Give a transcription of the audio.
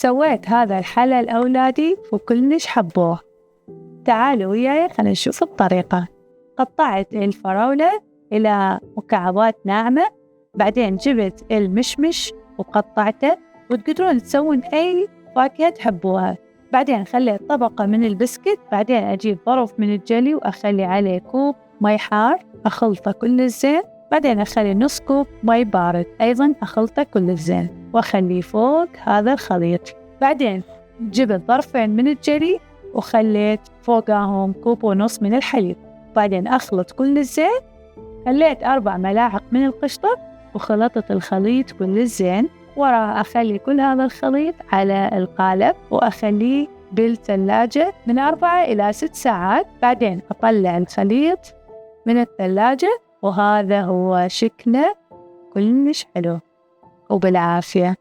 سويت هذا الحلا لأولادي وكلش حبوه. تعالوا وياي خلينا نشوف الطريقة. قطعت الفراولة إلى مكعبات ناعمة، بعدين جبت المشمش وقطعته، وتقدرون تسوون أي فاكهة تحبوها. بعدين خليت طبقة من البسكت، بعدين أجيب ظرف من الجلي وأخلي عليه كوب مي حار أخلطه كل زين، بعدين أخلي نص كوب مي بارد أيضا أخلطه كل زين وأخليه فوق هذا الخليط. بعدين جبت ظرفين من الجلي وخليت فوقهم كوب ونص من الحليب، بعدين أخلط كل زين. خليت 4 ملاعق من القشطة وخلطت الخليط كل زين. وراها أخلي كل هذا الخليط على القالب وأخليه بالثلاجة من 4 إلى 6 ساعات. بعدين أطلع الخليط من الثلاجة، وهذا هو شكله كلش حلو وبالعافية.